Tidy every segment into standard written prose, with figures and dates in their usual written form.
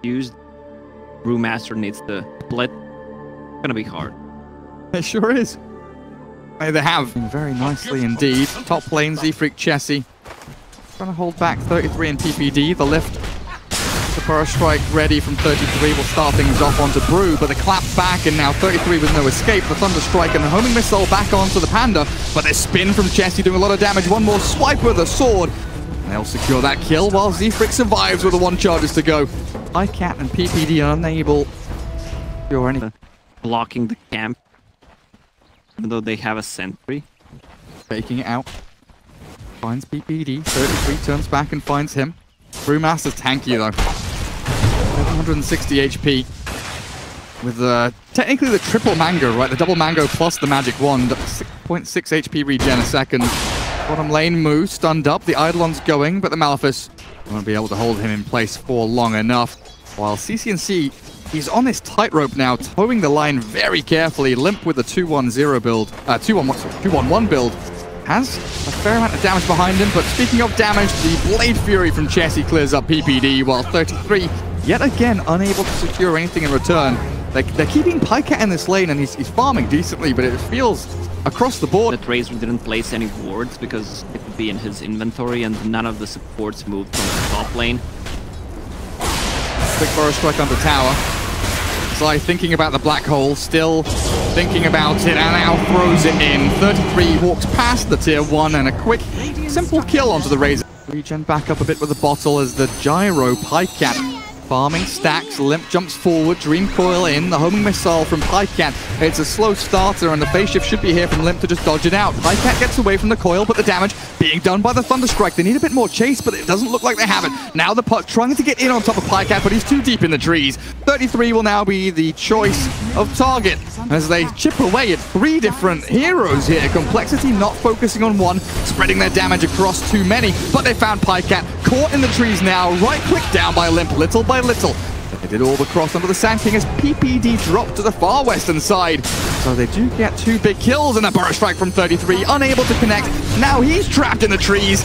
confused. Brewmaster needs the split. It's gonna be hard. It sure is. They have very nicely indeed. Top lane, Z-Freak, Chessie. Trying to hold back 33 and PPD. The lift. The Burrow Strike ready from 33 will start things off onto Brew, but the clap back and now 33 with no escape. The Thunder Strike and the homing missile back onto the Panda, but they spin from Chessie doing a lot of damage. One more swipe with the sword. And they'll secure that kill while Z-Freak survives with the 1 charges to go. iCat and PPD are unable to do anything. Blocking the camp, even though they have a sentry. Faking it out. Finds PPD. 33 turns back and finds him. Brewmaster's tanky though. 760 HP. With technically the triple mango, right? The double mango plus the magic wand. 6.6 HP regen a second. Bottom lane Moo stunned up. The Eidolon's going, but the Malefice won't be able to hold him in place for long enough. While CCNC, he's on this tightrope now, towing the line very carefully. Limp with the 2-1-0 build. 2-1-1 build. Has a fair amount of damage behind him, but speaking of damage, the Blade Fury from Chessie clears up PPD, while 33, yet again, unable to secure anything in return. They're keeping Pycat in this lane, and he's farming decently, but it feels across the board. That Razor didn't place any wards because it would be in his inventory, and none of the supports moved from the top lane. Quick Burrow Strike onto tower. Zai thinking about the black hole, still thinking about it, and now throws it in. 33 walks past the tier 1, and a quick, simple kill onto the Razor. Regen back up a bit with the bottle as the Gyro Pycat farming stacks. Limp jumps forward, Dream Coil in, the homing missile from Pycat. It's a slow starter, and the phase shift should be here from Limp to just dodge it out. Pycat gets away from the coil, but the damage being done by the Thunder Strike. They need a bit more chase, but it doesn't look like they have it. Now the puck trying to get in on top of Pycat, but he's too deep in the trees. 33 will now be the choice of target as they chip away at 3 different heroes here. Complexity not focusing on one, spreading their damage across too many, but they found Pycat caught in the trees now. Right click down by Limp, little by little. They did all the cross under the Sand King as PPD dropped to the far western side. So they do get 2 big kills and a Burrow Strike from 33, unable to connect. Now he's trapped in the trees.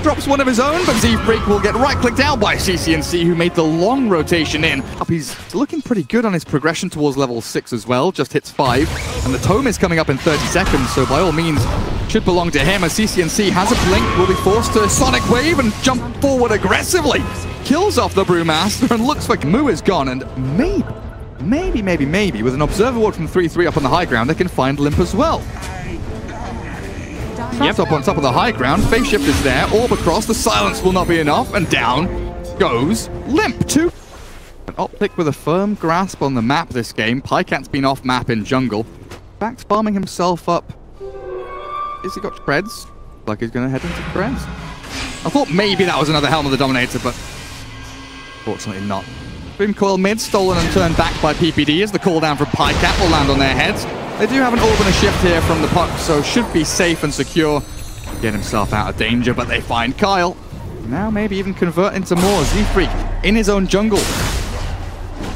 Drops one of his own, but Z-Freak will get right-clicked out by CCNC, who made the long rotation in. He's looking pretty good on his progression towards level 6 as well, just hits 5. And the Tome is coming up in 30 seconds, so by all means, should belong to him as CCNC has a blink, will be forced to Sonic Wave and jump forward aggressively. Kills off the Brewmaster and looks like Moo is gone, and maybe, with an Observer Ward from 3-3 up on the high ground, they can find Limp as well. Trapped up on top of the high ground, phase shift is there, orb across, the silence will not be enough, and down goes Limp. 2. An OpTic with a firm grasp on the map this game. Pycat's been off map in jungle. In fact, farming himself up. Has he got spreads? Like he's going to head into spreads. I thought maybe that was another Helm of the Dominator, but fortunately not. Dream Coil mid, stolen and turned back by PPD as the cooldown from Pycat will land on their heads. They do have an orb and a shift here from the puck, so should be safe and secure. Get himself out of danger, but they find Kyle. Now maybe even convert into more. Z-Freak in his own jungle.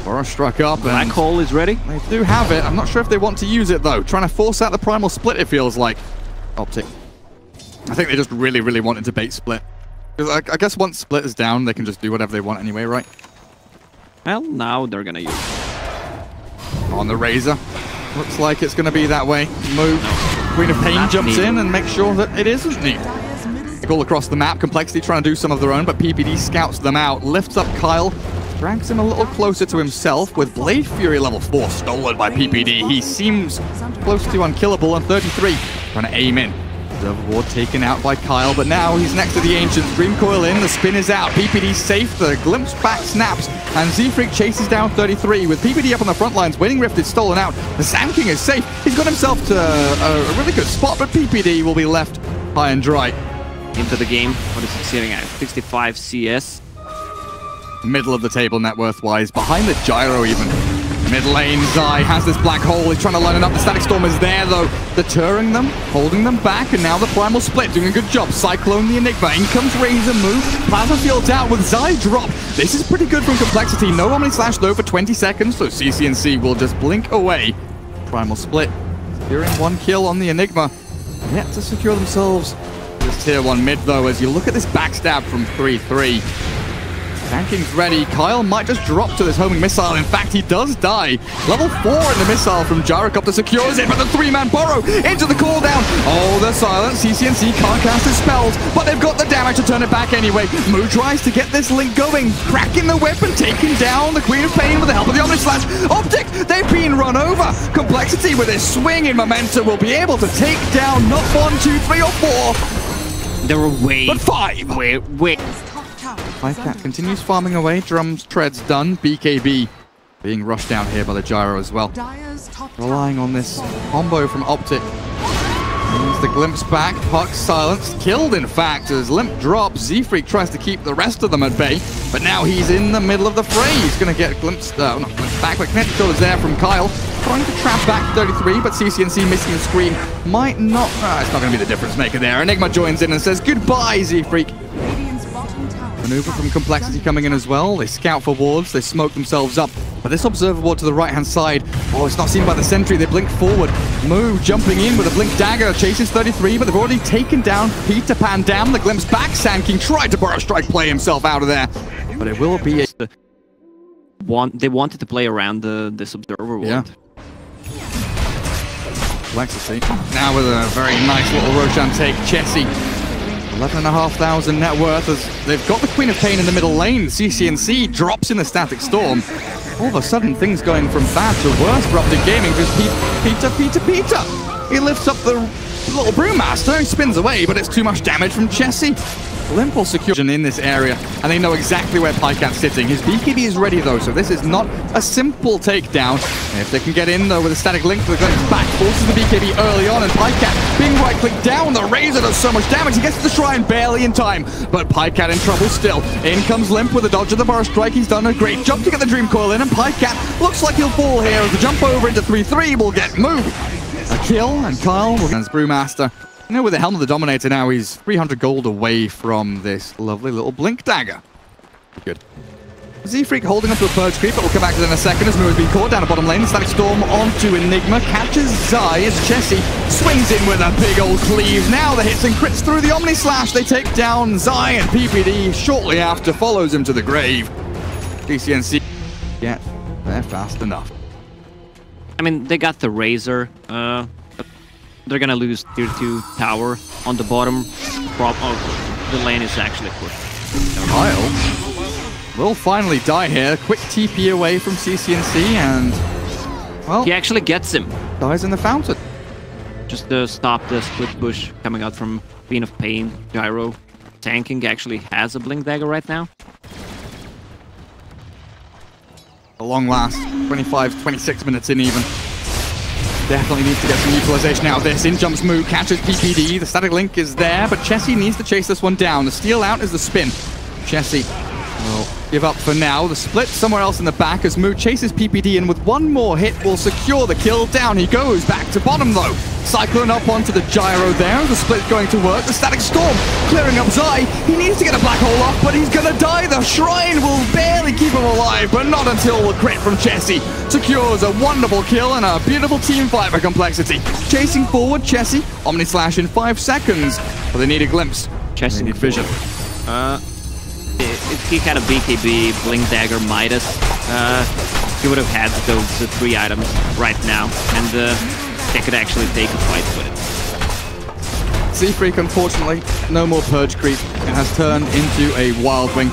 Burrow struck up. Black hole is ready. They do have it. I'm not sure if they want to use it though. Trying to force out the primal split, it feels like. OpTic. I think they just really wanted to bait split. Because I guess once split is down, they can just do whatever they want anyway, right? Well, now they're gonna use it. On the Razor. Looks like it's going to be that way. Move. Queen of Pain jumps in and makes sure that it isn't neat. All across the map, Complexity trying to do some of their own, but PPD scouts them out. Lifts up Kyle, drags him a little closer to himself with Blade Fury level 4 stolen by PPD. He seems close to unkillable on 33. Trying to aim in. Observer Ward taken out by Kyle, but now he's next to the Ancients. Dream Coil in, the spin is out. PPD safe, the glimpse back snaps, and Z-Freak chases down 33 with PPD up on the front lines. Waning Rift is stolen out. The Sand King is safe. He's got himself to a really good spot, but PPD will be left high and dry. Into the game, what is he sitting at? 65 CS. Middle of the table net worth-wise, behind the Gyro even. Mid lane, Zai has this black hole. He's trying to line it up. The Static Storm is there, though. Deterring them, holding them back, and now the Primal Split doing a good job. Cyclone the Enigma. In comes Razor, move. Plasma Field's out with Zai drop. This is pretty good from Complexity. No Omni Slash, though, for 20 seconds, so CCNC will just blink away. Primal Split. Securing 1 kill on the Enigma. Yet to secure themselves this tier 1 mid, though, as you look at this backstab from 3-3. Tanking's ready. coL might just drop to this homing missile. In fact, he does die. Level 4 in the missile from Gyrocopter secures it, but the 3-man burrow into the cooldown. Oh, the silence. CCNC can't cast his spells, but they've got the damage to turn it back anyway. Moo tries to get this link going, cracking the whip and taking down the Queen of Pain with the help of the Omnislash. OpTic, they've been run over. Complexity with his swing in momentum will be able to take down not 1, 2, 3, or 4. There were but 5. Wait. Cat continues farming away. Drums, treads done. BKB being rushed down here by the gyro as well. Relying on this combo from OpTic. Brings the glimpse back. Puck silenced. Killed, in fact, as Limp drops. Z-Freak tries to keep the rest of them at bay, but now he's in the middle of the fray. He's going to get glimpsed. Not glimpsed back, but kinetic control is there from coL. Trying to trap back 33, but CCNC missing the screen. Might not. It's not going to be the difference maker there. Enigma joins in and says goodbye, Z-Freak. Maneuver from Complexity coming in as well. They scout for wards, they smoke themselves up. But this observer ward to the right-hand side, oh, it's not seen by the sentry. They blink forward. Moo jumping in with a blink dagger, chases 33, but they've already taken down Peter Pan Dam. The glimpse back. Sand King tried to burrow strike, play himself out of there. But it will be They wanted to play around this observer ward. Yeah. Complexity. Now with a very nice little Roshan take. Chessie. 11,500 net worth as they've got the Queen of Pain in the middle lane. CCNC drops in the Static Storm. All of a sudden, things going from bad to worse for OpTic Gaming because Peter. He lifts up the little Brewmaster, he spins away, but it's too much damage from Chessie. Limp will secure in this area, and they know exactly where PyCat's sitting. His BKB is ready, though, so this is not a simple takedown. And if they can get in, though, with a static link, they're going back, forces the BKB early on, and PyCat being right-clicked down. The Razor does so much damage. He gets to the Shrine barely in time, but PyCat in trouble still. In comes Limp with a dodge of the Burrow Strike. He's done a great job to get the Dream Coil in, and PyCat looks like he'll fall here as the jump over into 3-3 will get moved. A kill, and coL will against Brewmaster. You know, with the Helm of the Dominator now, he's 300 gold away from this lovely little Blink Dagger. Good. Z-Freak holding up to a Purge Creep, but we'll come back to that in a second as Moo has been caught down the bottom lane. Static Storm onto Enigma, catches Zai as Chessie swings in with a big old cleave. Now the hits and crits through the Omnislash. They take down Zai, and PPD shortly after follows him to the grave. CCNC get there fast enough. I mean, they got the Razor. They're gonna lose tier 2 tower on the bottom. The lane is actually quick. coL will finally die here. Quick TP away from CCNC, and well, he actually gets him. Dies in the fountain. Just to stop the split push coming out from Queen of Pain. Gyro tanking actually has a Blink Dagger right now. A long last, 25, 26 minutes in even. Definitely needs to get some utilization out of this. In jumps Moo, catches PPD. The static link is there, but Chessie needs to chase this one down. The steal out is the spin. Chessie will give up for now. The split somewhere else in the back as Moo chases PPD, and with one more hit will secure the kill. Down he goes, back to bottom though. Cyclone up onto the gyro there. The split going to work. The Static Storm clearing up Zai. He needs to get a black hole off, but he's gonna die. The Shrine will barely keep him alive, but not until the crit from Chessie secures a wonderful kill and a beautiful team fight for Complexity. Chasing forward, Chessie. Omnislash in 5 seconds, but they need a glimpse. Chessie need vision. If he had a BKB, Blink Dagger, Midas, he would have had those 3 items right now, and they could actually take a fight with it. Z-Freak, unfortunately, no more Purge Creep. It has turned into a Wild Wing.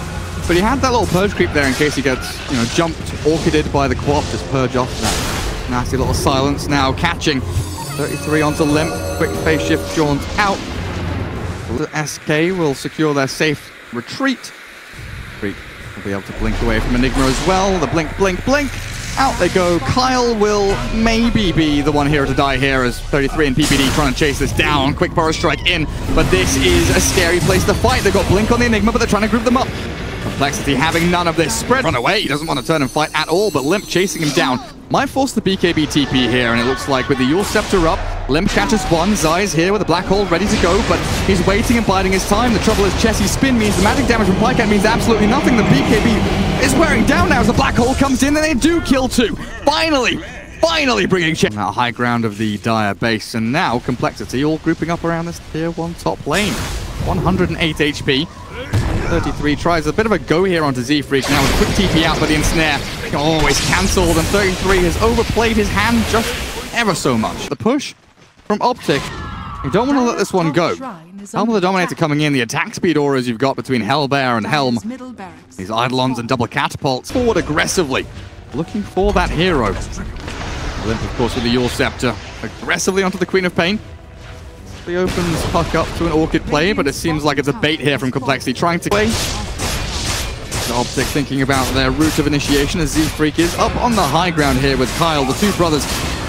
But he had that little Purge Creep there in case he gets, jumped, orchided by the co-op. Just purge off that nasty little silence. Now catching 33 onto Limp. Quick phase shift jaunt out. The SK will secure their safe retreat. Freak will be able to blink away from Enigma as well. The blink, blink, blink. Out they go. coL will maybe be the one hero to die here as 33 and PPD trying to chase this down. Quick Burrow Strike in, but this is a scary place to fight. They've got Blink on the Enigma, but they're trying to group them up. Complexity having none of this. Spread run away. He doesn't want to turn and fight at all, but Limp chasing him down. Might force the BKB TP here, and it looks like with the Yule Scepter up, Limp catches one. Zai's here with a black hole ready to go, but he's waiting and biding his time. The trouble is Chessie's spin means the magic damage from PyCat means absolutely nothing. The BKB is wearing down now as the black hole comes in, and they do kill 2. Finally bringing Chessie out high ground of the Dire base, and now Complexity all grouping up around this tier 1 top lane. 108 HP. 33 tries a bit of a go here onto Z-Freak. Now a quick TP out, but the ensnare always cancelled, and 33 has overplayed his hand just ever so much. The push from OpTic. You don't want to let this one go. Helm of the Dominator coming in, the attack speed auras you've got between Hellbear and Helm. These Eidolons and double catapults forward aggressively, looking for that hero. Limp, of course, with the Yule Scepter aggressively onto the Queen of Pain. He opens Puck up to an Orchid play, but it seems like it's a bait here from Complexity, trying to play. OpTic thinking about their route of initiation as Z-Freak is up on the high ground here with Kyle, the two brothers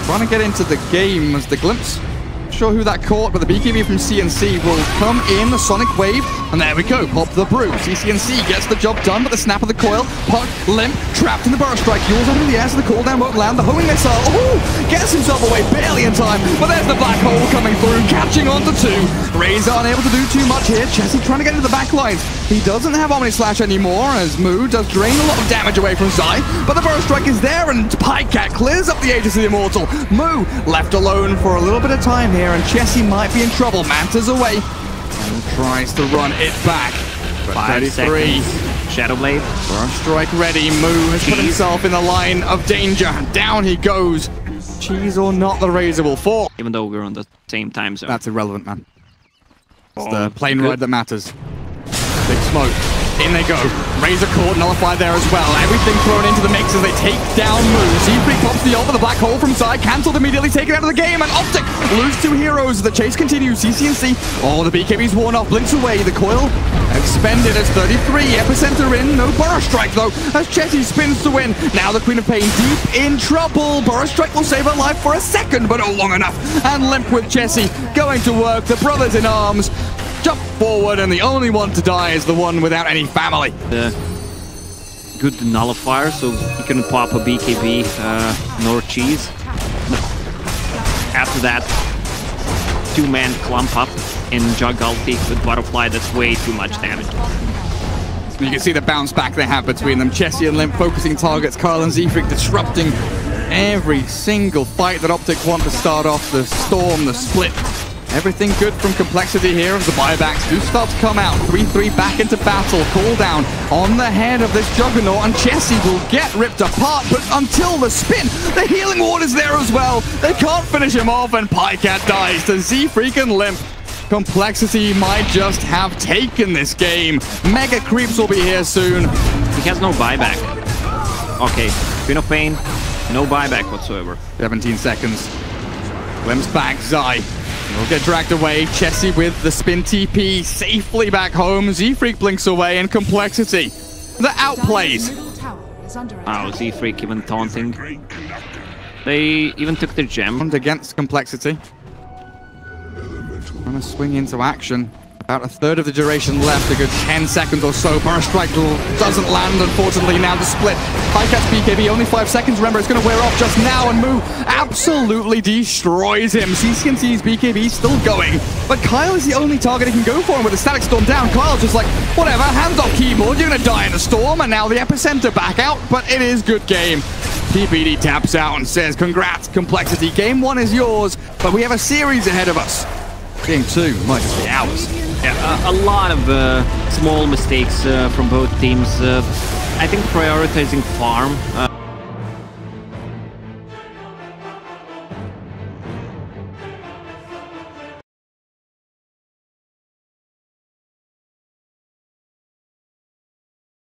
trying to get into the game as the glimpse. Not sure who that caught, but the BKB from CNC will come in, the Sonic Wave, and there we go, pop the brew. CNC gets the job done, but the snap of the coil, Puck, Limp, trapped in the Burrow Strike, Yule's up in the air, so the cooldown won't land, the homing missile, gets himself away, barely in time, but there's the black hole coming through, catching onto two. Razor unable to do too much here, Chessie trying to get into the back lines. He doesn't have Omni Slash anymore, as Moo does drain a lot of damage away from Zai, but the Burrow Strike is there, and Pycat clears up the Aegis of the Immortal. Moo left alone for a little bit of time here, and Chessie might be in trouble. Manta's away and tries to run it back. 5 seconds. Shadow Blade. Burrow Strike ready. Moo has put himself in the line of danger. Down he goes. Cheese or not, the Razor will fall. Even though we're on the same time zone. That's irrelevant, man. It's the plane ride that matters. Big smoke. In they go. Razor caught, nullified there as well. Everything thrown into the mix as they take down Moo. Z-Freak pops the ult with the black hole from side. Cancelled immediately, taken out of the game. And OpTic lose two heroes. The chase continues. CCNC. The BKB's worn off. Blinks away. The coil expended as 33. Epicenter in. No Burrow Strike though. As Chessie spins to win. Now the Queen of Pain deep in trouble. Burrow Strike will save her life for a second, but not long enough. And Limp with Chessie going to work. The brothers in arms jump forward, and the only one to die is the one without any family. Good nullifier, so he can pop a BKB nor cheese. After that, two-man clump up in Jug ulti with Butterfly. That's way too much damage. You can see the bounce back they have between them. Chessie and Limp focusing targets. Kyle and Z-Freak disrupting every single fight that OpTic want to start off. The storm, the split. Everything good from Complexity here as the buybacks do start to come out. 3-3 back into battle. Cooldown on the head of this Juggernaut, and Chessie will get ripped apart, but until the spin, the healing ward is there as well. They can't finish him off, and Pycat dies to Z-Freak and Limp. Complexity might just have taken this game. Mega Creeps will be here soon. He has no buyback. Okay, Queen of Pain, no buyback whatsoever. 17 seconds. Limp's back, Zai will get dragged away. Chessie with the spin TP safely back home. Z-Freak blinks away, and Complexity the outplays. Oh, Z-Freak even taunting. They even took their gem. Against Complexity. Trying to swing into action. About a third of the duration left, a good 10 seconds or so. Burrow Strike doesn't land, unfortunately. Now the split. Pycat's BKB, only 5 seconds. Remember, it's going to wear off just now, and Moo absolutely destroys him. CCNC's BKB still going, but Kyle is the only target he can go for, and with the Static Storm down, Kyle's just like, whatever, hands off keyboard, you're going to die in a storm, and now the Epicenter back out, but it is good game. TPD taps out and says, congrats, Complexity. Game 1 is yours, but we have a series ahead of us. Game 2 might just be ours. Yeah, a lot of small mistakes from both teams. I think prioritizing farm